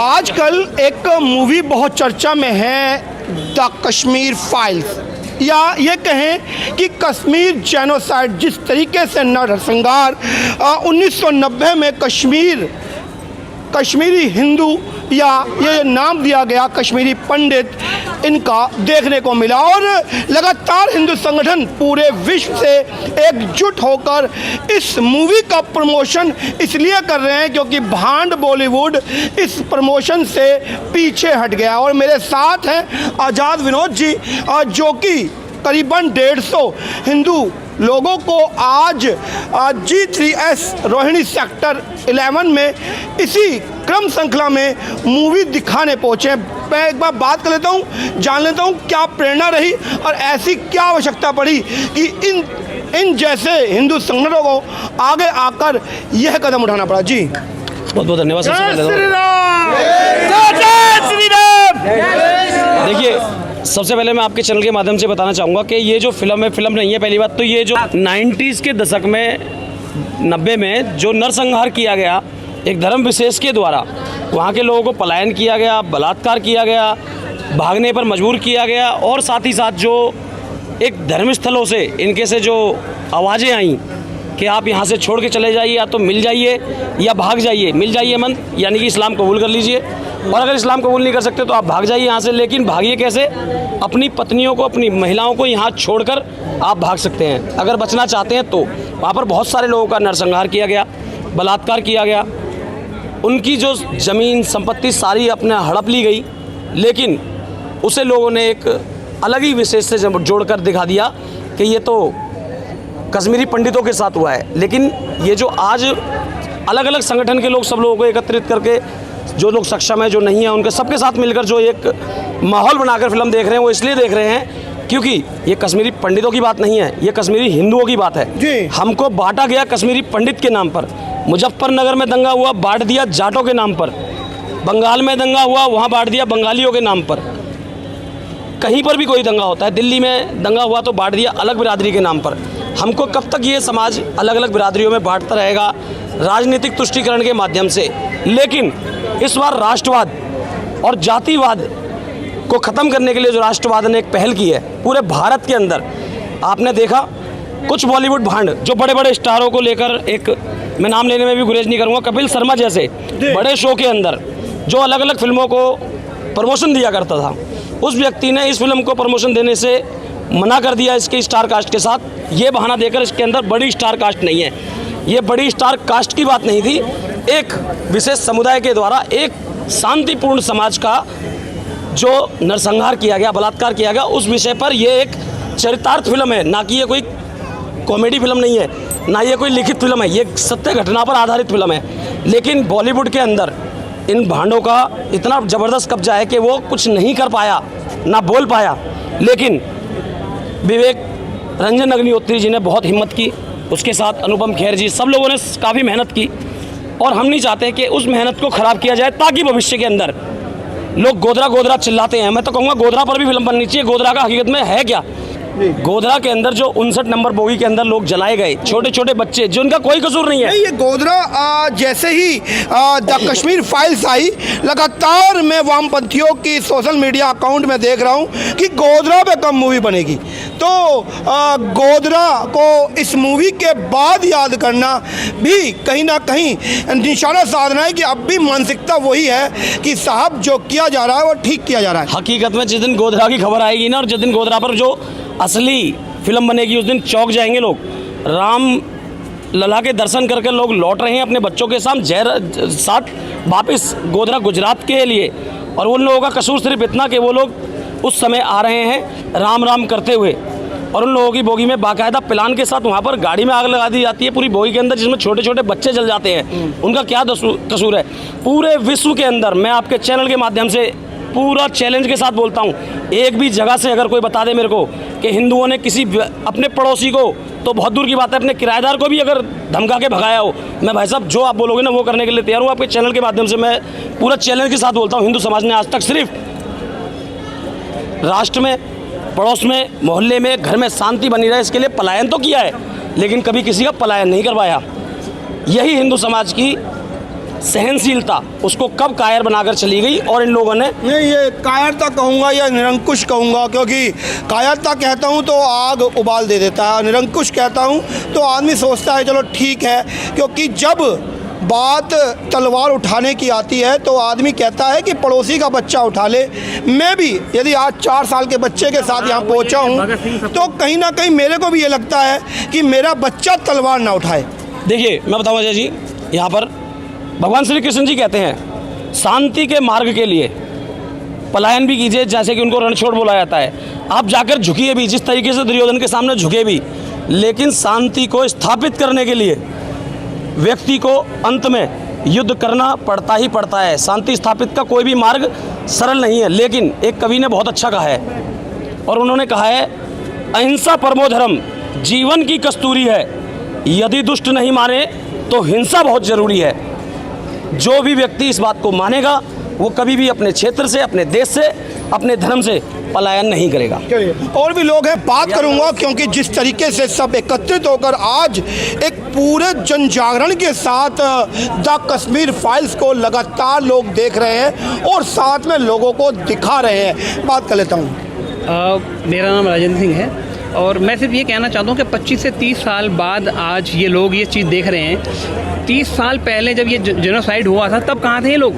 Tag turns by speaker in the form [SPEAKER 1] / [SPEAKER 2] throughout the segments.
[SPEAKER 1] आजकल एक मूवी बहुत चर्चा में है, द कश्मीर फाइल्स, या ये कहें कि कश्मीर जेनोसाइड। जिस तरीके से नरसंहार 1990 में कश्मीरी हिंदू, या ये नाम दिया गया कश्मीरी पंडित, इनका देखने को मिला। और लगातार हिंदू संगठन पूरे विश्व से एकजुट होकर इस मूवी का प्रमोशन इसलिए कर रहे हैं क्योंकि भांड बॉलीवुड इस प्रमोशन से पीछे हट गया। और मेरे साथ हैं आज़ाद विनोद जी, जो कि करीबन 150 हिंदू लोगों को आज G3S रोहिणी सेक्टर 11 में इसी क्रम श्रृंखला में मूवी दिखाने पहुँचे। मैं एक बार बात कर लेता हूँ, जान लेता हूँ क्या प्रेरणा रही और ऐसी क्या आवश्यकता पड़ी कि इन जैसे हिंदू संगठनों को आगे आकर यह कदम उठाना पड़ा। जी
[SPEAKER 2] बहुत बहुत धन्यवाद। देखिए, सबसे पहले मैं आपके चैनल के माध्यम से बताना चाहूँगा कि ये जो फिल्म है, फिल्म नहीं है। पहली बात तो ये जो 90s के दशक में 90 में जो नरसंहार किया गया एक धर्म विशेष के द्वारा, वहाँ के लोगों को पलायन किया गया, बलात्कार किया गया, भागने पर मजबूर किया गया, और साथ ही साथ जो एक धर्मस्थलों से इनके से जो आवाज़ें आईं कि आप यहाँ से छोड़ के चले जाइए, या तो मिल जाइए या भाग जाइए। मिल जाइए मन यानी कि इस्लाम कबूल कर लीजिए, और अगर इस्लाम कबूल नहीं कर सकते तो आप भाग जाइए यहाँ से। लेकिन भागिए कैसे? अपनी पत्नियों को, अपनी महिलाओं को यहाँ छोड़कर आप भाग सकते हैं अगर बचना चाहते हैं तो। वहाँ पर बहुत सारे लोगों का नरसंहार किया गया, बलात्कार किया गया, उनकी जो ज़मीन संपत्ति सारी अपने हड़प ली गई। लेकिन उसे लोगों ने एक अलग ही विशेष से जोड़कर दिखा दिया कि ये तो कश्मीरी पंडितों के साथ हुआ है। लेकिन ये जो आज अलग अलग संगठन के लोग सब लोगों को एकत्रित करके, जो लोग सक्षम है, जो नहीं है, उनके सबके साथ मिलकर जो एक माहौल बनाकर फिल्म देख रहे हैं, वो इसलिए देख रहे हैं क्योंकि ये कश्मीरी पंडितों की बात नहीं है, ये कश्मीरी हिंदुओं की बात है। हमको बांटा गया कश्मीरी पंडित के नाम पर। मुजफ्फरनगर में दंगा हुआ, बांट दिया जाटों के नाम पर। बंगाल में दंगा हुआ, वहाँ बांट दिया बंगालियों के नाम पर। कहीं पर भी कोई दंगा होता है, दिल्ली में दंगा हुआ तो बांट दिया अलग बिरादरी के नाम पर। हमको कब तक ये समाज अलग अलग बिरादरियों में बांटता रहेगा राजनीतिक तुष्टीकरण के माध्यम से। लेकिन इस बार राष्ट्रवाद और जातिवाद को ख़त्म करने के लिए जो राष्ट्रवाद ने एक पहल की है पूरे भारत के अंदर, आपने देखा कुछ बॉलीवुड भांड जो बड़े बड़े स्टारों को लेकर, एक मैं नाम लेने में भी गुरेज नहीं करूँगा, कपिल शर्मा जैसे बड़े शो के अंदर जो अलग अलग फिल्मों को प्रमोशन दिया करता था, उस व्यक्ति ने इस फिल्म को प्रमोशन देने से मना कर दिया इसके स्टार कास्ट के साथ। ये बहाना देकर इसके अंदर बड़ी स्टार कास्ट नहीं है, ये बड़ी स्टार कास्ट की बात नहीं थी। एक विशेष समुदाय के द्वारा एक शांतिपूर्ण समाज का जो नरसंहार किया गया, बलात्कार किया गया, उस विषय पर ये एक चरितार्थ फिल्म है, ना कि ये कोई कॉमेडी फिल्म नहीं है, ना ये कोई लिखित फिल्म है, ये सत्य घटना पर आधारित फिल्म है। लेकिन बॉलीवुड के अंदर इन भांडों का इतना ज़बरदस्त कब्जा है कि वो कुछ नहीं कर पाया, ना बोल पाया। लेकिन विवेक रंजन अग्निहोत्री जी ने बहुत हिम्मत की, उसके साथ अनुपम खेर जी, सब लोगों ने काफ़ी मेहनत की। और हम नहीं चाहते कि उस मेहनत को ख़राब किया जाए, ताकि भविष्य के अंदर लोग गोधरा गोधरा चिल्लाते हैं। मैं तो कहूँगा गोधरा पर भी फिल्म बननी चाहिए। गोधरा का हकीकत में है क्या? गोधरा के अंदर जो 59 नंबर बोगी के अंदर लोग जलाए गए, छोटे छोटे बच्चे, जिनका कोई कसूर नहीं है।
[SPEAKER 1] ये गोधरा जैसे ही द कश्मीर फाइल्स आई, लगातार मैं वामपंथियों की सोशल मीडिया अकाउंट में देख रहा हूँ कि गोधरा पे कब मूवी बनेगी। तो गोधरा को इस मूवी के बाद याद करना भी कहीं ना कहीं निशाना साधना है कि अब भी मानसिकता वही है कि साहब जो किया जा रहा है वो ठीक किया जा रहा है।
[SPEAKER 2] हकीकत में जिस दिन गोधरा की खबर आएगी ना, और जिस दिन गोधरा पर जो असली फिल्म बनेगी, उस दिन चौंक जाएंगे लोग। राम लला के दर्शन करके लोग लौट रहे हैं अपने बच्चों के साथ वापस गोधरा गुजरात के लिए, और उन लोगों का कसूर सिर्फ इतना कि वो लोग उस समय आ रहे हैं राम राम करते हुए, और उन लोगों की बोगी में बाकायदा प्लान के साथ वहाँ पर गाड़ी में आग लगा दी जाती है पूरी बोगी के अंदर, जिसमें छोटे छोटे बच्चे जल जाते हैं। उनका क्या कसूर है? पूरे विश्व के अंदर मैं आपके चैनल के माध्यम से पूरा चैलेंज के साथ बोलता हूँ, एक भी जगह से अगर कोई बता दे मेरे को कि हिंदुओं ने किसी अपने पड़ोसी को, तो बहुत दूर की बात है अपने किराएदार को भी अगर धमका के भगाया हो, मैं भाई साहब जो आप बोलोगे ना वो करने के लिए तैयार हूँ। आपके चैनल के माध्यम से मैं पूरा चैलेंज के साथ बोलता हूँ, हिंदू समाज ने आज तक सिर्फ राष्ट्र में, पड़ोस में, मोहल्ले में, घर में शांति बनी रहे इसके लिए पलायन तो किया है, लेकिन कभी किसी का पलायन नहीं करवाया। यही हिंदू समाज की सहनशीलता उसको कब कायर बनाकर चली गई और इन लोगों ने
[SPEAKER 1] नहीं, ये कायरता कहूँगा या निरंकुश कहूँगा, क्योंकि कायरता कहता हूँ तो आग उबाल दे देता है, निरंकुश कहता हूँ तो आदमी सोचता है चलो ठीक है, क्योंकि जब बात तलवार उठाने की आती है तो आदमी कहता है कि पड़ोसी का बच्चा उठा ले। मैं भी यदि आज 4 साल के बच्चे के साथ यहाँ पहुँचा हूँ तो कहीं ना कहीं मेरे को भी ये लगता है कि मेरा बच्चा तलवार ना उठाए।
[SPEAKER 2] देखिए मैं बताऊँ अजय जी, यहाँ पर भगवान श्री कृष्ण जी कहते हैं शांति के मार्ग के लिए पलायन भी कीजिए, जैसे कि उनको रणछोड़ बोला जाता है। आप जाकर झुकिए भी, जिस तरीके से दुर्योधन के सामने झुके भी, लेकिन शांति को स्थापित करने के लिए व्यक्ति को अंत में युद्ध करना पड़ता ही पड़ता है। शांति स्थापित का कोई भी मार्ग सरल नहीं है। लेकिन एक कवि ने बहुत अच्छा कहा है, और उन्होंने कहा है अहिंसा परमो धर्म जीवन की कस्तूरी है, यदि दुष्ट नहीं माने तो हिंसा बहुत ज़रूरी है। जो भी व्यक्ति इस बात को मानेगा वो कभी भी अपने क्षेत्र से, अपने देश से, अपने धर्म से पलायन नहीं करेगा।
[SPEAKER 1] और भी लोग हैं, बात करूंगा, क्योंकि जिस तरीके से सब एकत्रित होकर आज एक पूरे जन जागरण के साथ द कश्मीर फाइल्स को लगातार लोग देख रहे हैं और साथ में लोगों को दिखा रहे हैं। बात कर लेता हूँ।
[SPEAKER 3] मेरा नाम राजेंद्र सिंह है और मैं सिर्फ ये कहना चाहता हूँ कि 25 से 30 साल बाद आज ये लोग ये चीज़ देख रहे हैं। 30 साल पहले जब ये जेनोसाइड हुआ था तब कहाँ थे ये लोग?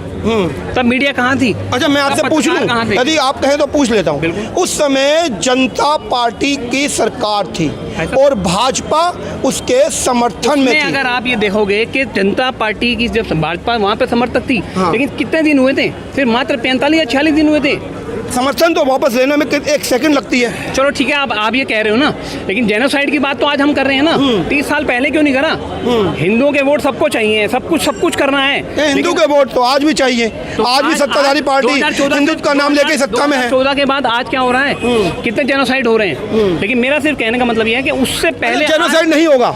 [SPEAKER 3] तब मीडिया कहाँ थी?
[SPEAKER 1] अच्छा, मैं आपसे पूछ लूँ, यदि आप कहें तो पूछ लेता हूँ। उस समय जनता पार्टी की सरकार थी और भाजपा उसके समर्थन में थी।
[SPEAKER 3] अगर आप ये देखोगे कि जनता पार्टी की जब भाजपा वहाँ पे समर्थक थी, लेकिन कितने दिन हुए थे? फिर मात्र 45 या 46 दिन हुए थे।
[SPEAKER 1] समर्थन तो वापस लेने में 1 सेकंड लगती है।
[SPEAKER 3] चलो ठीक है, आप ये कह रहे हो ना, लेकिन जेनोसाइड की बात तो आज हम कर रहे हैं ना। 30 साल पहले क्यों नहीं करा? हिंदुओं के वोट सबको चाहिए, सब कुछ करना है।
[SPEAKER 1] हिंदू के वोट तो आज भी चाहिए। तो आज भी सत्ताधारी पार्टी हिंदुत्व का नाम लेके सत्ता में है।
[SPEAKER 3] 2014 के बाद आज क्या हो रहा है? कितने जेनोसाइड हो रहे हैं। लेकिन मेरा सिर्फ कहने का मतलब यह है कि उससे पहले
[SPEAKER 1] जेनोसाइड नहीं होगा।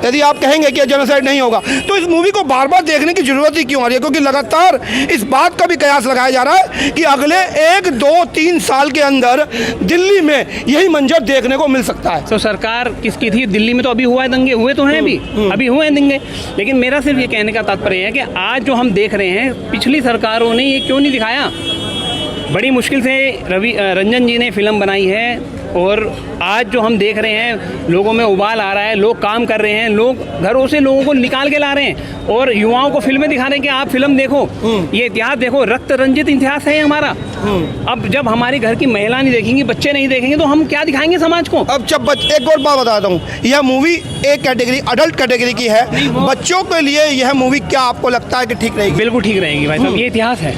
[SPEAKER 1] यदि आप कहेंगे कि जेनोसाइड नहीं होगा तो इस मूवी को बार बार देखने की जरूरत ही क्यों आ रही है? क्योंकि लगातार इस बात का भी कयास लगाया जा रहा है कि अगले 1, 2, 3 साल के अंदर दिल्ली में यही मंजर देखने को मिल सकता है।
[SPEAKER 3] तो सरकार किसकी थी? दिल्ली में तो अभी हुआ है, दंगे हुए तो हैं, अभी हुए हैं दंगे। लेकिन मेरा सिर्फ ये कहने का तात्पर्य है कि आज जो हम देख रहे हैं, पिछली सरकारों ने ये क्यों नहीं दिखाया? बड़ी मुश्किल से रंजन जी ने फिल्म बनाई है और आज जो हम देख रहे हैं लोगों में उबाल आ रहा है, लोग काम कर रहे हैं, लोग घरों से लोगों को निकाल के ला रहे हैं और युवाओं को फिल्में दिखा रहे हैं कि आप फिल्म देखो, ये इतिहास देखो, रक्त रंजित इतिहास है हमारा। अब जब हमारी घर की महिला नहीं देखेंगी, बच्चे नहीं देखेंगे तो हम क्या दिखाएंगे समाज को?
[SPEAKER 1] अब जब एक और बात बताता हूँ, यह मूवी एक कैटेगरी अडल्ट कैटेगरी की है, बच्चों के लिए यह मूवी क्या आपको लगता है कि ठीक रहेगी?
[SPEAKER 3] बिल्कुल ठीक रहेगी भाई साहब, ये इतिहास है,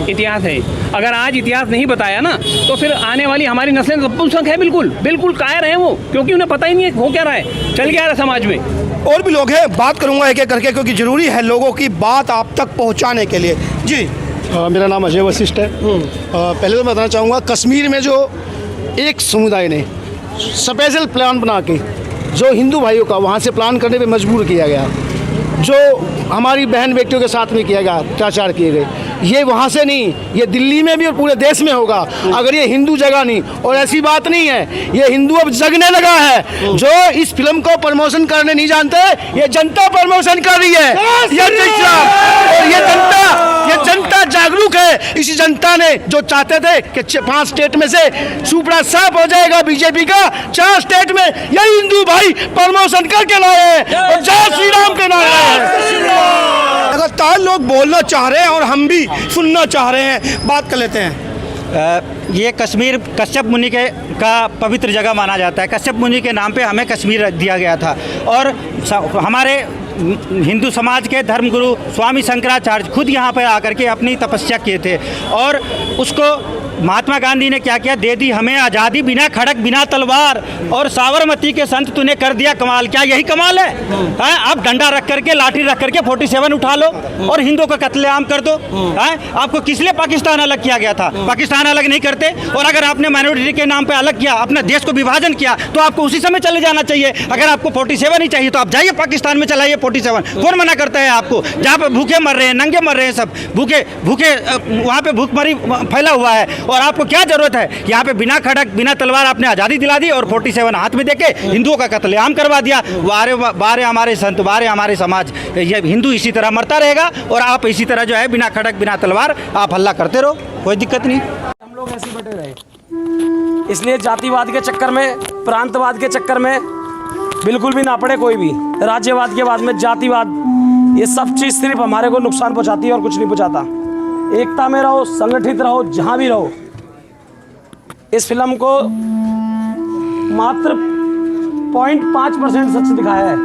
[SPEAKER 3] इतिहास है। अगर आज इतिहास नहीं बताया ना तो फिर आने वाली हमारी नस्लें नपुंसक है, बिल्कुल कायर है वो, क्योंकि उन्हें पता ही नहीं है हो क्या रहा है, चल क्या रहा है समाज में।
[SPEAKER 1] और भी लोग हैं, बात करूंगा एक एक करके, क्योंकि जरूरी है लोगों की बात आप तक पहुंचाने के लिए। जी,
[SPEAKER 4] मेरा नाम अजय वशिष्ठ है। पहले तो मैं बताना चाहूँगा, कश्मीर में जो एक समुदाय ने स्पेशल प्लान बना के जो हिंदू भाइयों का वहाँ से प्लान करने पे मजबूर किया गया, जो हमारी बहन बेटियों के साथ में किया गया, अत्याचार किए गए, ये वहाँ से नहीं, ये दिल्ली में भी और पूरे देश में होगा अगर ये हिंदू जगह नहीं। और ऐसी बात नहीं है, ये हिंदू अब जगने लगा है। जो इस फिल्म को प्रमोशन करने नहीं जानते, ये जनता प्रमोशन कर रही है। ये जनता जागरूक है। इसी जनता ने जो चाहते थे कि 5 स्टेट में से सुपड़ा साफ हो जाएगा बीजेपी का, 4 स्टेट में यही हिंदू भाई प्रमोशन करके लाए और जय श्री राम के नारे
[SPEAKER 1] लगातार लोग बोलना चाह रहे हैं और हम भी सुनना चाह रहे हैं। बात कर लेते हैं।
[SPEAKER 5] ये कश्मीर कश्यप मुनि का पवित्र जगह माना जाता है। कश्यप मुनि के नाम पे हमें कश्मीर दिया गया था और हमारे हिंदू समाज के धर्मगुरु स्वामी शंकराचार्य खुद यहाँ पर आकर के अपनी तपस्या किए थे और उसको महात्मा गांधी ने क्या किया, दे दी हमें आज़ादी बिना खड़क बिना तलवार, और साबरमती के संत तूने कर दिया कमाल। क्या यही कमाल है? आप डंडा रख करके, लाठी रख करके 47 उठा लो और हिंदुओं का कत्लेआम कर दो। आपको किस लिए पाकिस्तान अलग किया गया था? पाकिस्तान अलग नहीं करते। और अगर आपने माइनॉरिटी के नाम पे अलग किया, अपने देश को विभाजन किया, तो आपको उसी समय चले जाना चाहिए। अगर आपको 47 ही चाहिए तो आप जाइए पाकिस्तान में, चलाइए 47। कौन मना करता है आपको? जहाँ पे भूखे मर रहे हैं, नंगे मर रहे हैं, सब भूखे वहाँ पे भूखमरी फैला हुआ है और आपको क्या जरूरत है? यहाँ पे बिना खड़क बिना तलवार आपने आज़ादी दिला दी और 47 हाथ में देके हिंदुओं का कत्लेआम करवा दिया। बारे हमारे संत, बारे हमारे समाज, ये हिंदू इसी तरह मरता रहेगा और आप इसी तरह जो है बिना खड़क बिना तलवार आप हल्ला करते रहो, कोई दिक्कत नहीं।
[SPEAKER 2] हम लोग ऐसे बटे रहे, इसलिए जातिवाद के चक्कर में, प्रांतवाद के चक्कर में बिल्कुल भी ना पड़े कोई भी। राज्यवाद के बाद में जातिवाद, ये सब चीज़ सिर्फ हमारे को नुकसान पहुंचाती है और कुछ नहीं पहुंचाता। एकता में रहो, संगठित रहो, जहां भी रहो। इस फिल्म को मात्र 0.5% सच दिखाया है।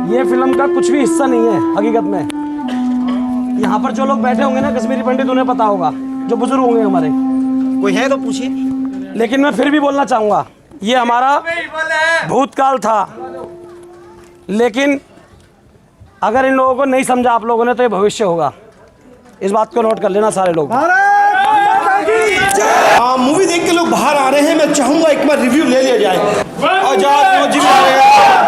[SPEAKER 2] ये फिल्म का कुछ भी हिस्सा नहीं है हकीकत में। यहाँ पर जो लोग बैठे होंगे ना कश्मीरी पंडित, उन्हें पता होगा, जो बुजुर्ग होंगे हमारे,
[SPEAKER 5] कोई है तो पूछिए।
[SPEAKER 2] लेकिन मैं फिर भी बोलना चाहूँगा, ये हमारा भूतकाल था, लेकिन अगर इन लोगों को नहीं समझा आप लोगों ने तो ये भविष्य होगा। इस बात को नोट कर लेना सारे लोग।
[SPEAKER 1] मूवी देख के लोग बाहर आ रहे हैं, मैं चाहूंगा एक बार रिव्यू ले लिया जाए। आजाद जी आ रहे हैं।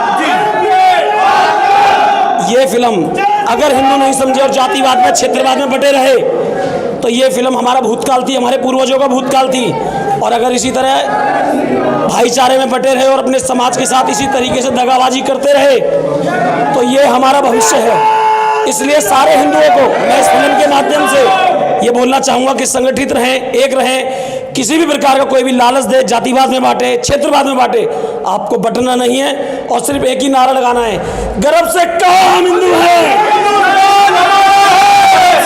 [SPEAKER 2] ये फिल्म अगर हिंदू नहीं समझे और जातिवाद में, क्षेत्रवाद में बटे रहे तो ये फिल्म हमारा भूतकाल थी, हमारे पूर्वजों का भूतकाल थी। और अगर इसी तरह भाईचारे में बटे रहे और अपने समाज के साथ इसी तरीके से दगाबाजी करते रहे तो ये हमारा भविष्य है। इसलिए सारे हिंदुओं को मैं इस फिल्म के माध्यम से ये बोलना चाहूँगा कि संगठित रहें, एक रहें। किसी भी प्रकार का कोई भी लालच दे, जातिवाद में बांटे, क्षेत्रवाद में बांटे, आपको बटना नहीं है और सिर्फ एक ही नारा लगाना है, गर्व से कहो हम हिंदू हैं,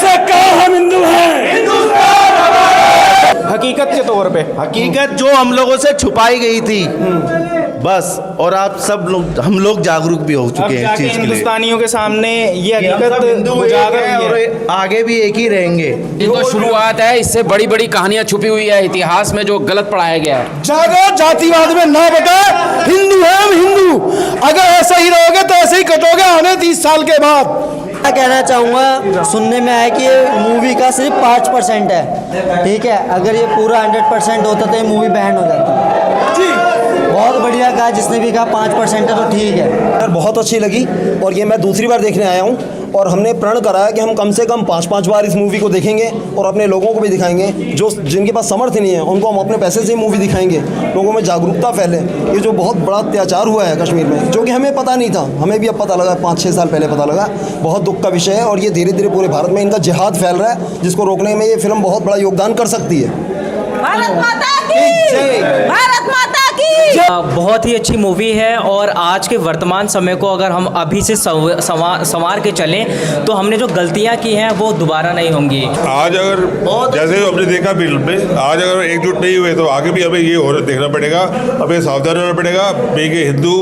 [SPEAKER 2] से कहो हम हिंदू हैं।
[SPEAKER 6] हकीकत के तौर पे, हकीकत जो हम लोगों से छुपाई गई थी बस, और आप सब लोग, हम लोग जागरूक भी हो चुके हैं इस चीज के लिए।
[SPEAKER 7] हिंदुस्तानियों के सामने ये हकीकत उजागर हुई है
[SPEAKER 6] और आगे भी एक ही रहेंगे।
[SPEAKER 8] ये तो शुरुआत है, इससे बड़ी बड़ी कहानियां छुपी हुई है इतिहास में जो गलत पढ़ाया गया है।
[SPEAKER 4] जागो, जातिवाद में ना बटे, हिंदू है हम हिंदू। अगर ऐसा ही रहोगे तो ऐसे ही कटोगे आने 30 साल के बाद।
[SPEAKER 9] मैं कहना चाहूँगा, सुनने में आया कि ये मूवी का सिर्फ 5% है, ठीक है। अगर ये पूरा 100% होता तो ये मूवी बैन हो जाती जी। बहुत बढ़िया कहा जिसने भी कहा 5% है तो ठीक है।
[SPEAKER 10] यार बहुत अच्छी लगी और ये मैं दूसरी बार देखने आया हूँ और हमने प्रण करा है कि हम कम से कम 5-5 बार इस मूवी को देखेंगे और अपने लोगों को भी दिखाएंगे। जो जिनके पास सामर्थ्य नहीं है उनको हम अपने पैसे से ही मूवी दिखाएंगे, लोगों में जागरूकता फैले। ये जो बहुत बड़ा अत्याचार हुआ है कश्मीर में, जो कि हमें पता नहीं था, हमें भी अब पता लगा, 5-6 साल पहले पता लगा। बहुत दुख का विषय है और ये धीरे धीरे पूरे भारत में इनका जिहाद फैल रहा है, जिसको रोकने में ये फिल्म बहुत बड़ा योगदान कर सकती है।
[SPEAKER 11] भारत माता की, भारत माता की।
[SPEAKER 9] बहुत ही अच्छी मूवी है और आज के वर्तमान समय को अगर हम अभी से संवार के चलें तो हमने जो गलतियां की हैं वो दोबारा नहीं होंगी।
[SPEAKER 12] आज अगर जैसे हमने देखा फिल्म में, आज अगर एकजुट नहीं हुए तो आगे भी हमें ये और देखना पड़ेगा, हमें सावधान रहना पड़ेगा, बेग हिंदू।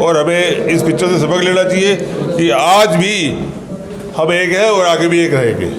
[SPEAKER 12] और हमें इस पिक्चर से सबक लेना चाहिए कि आज भी हम एक है और आगे भी एक रहेंगे।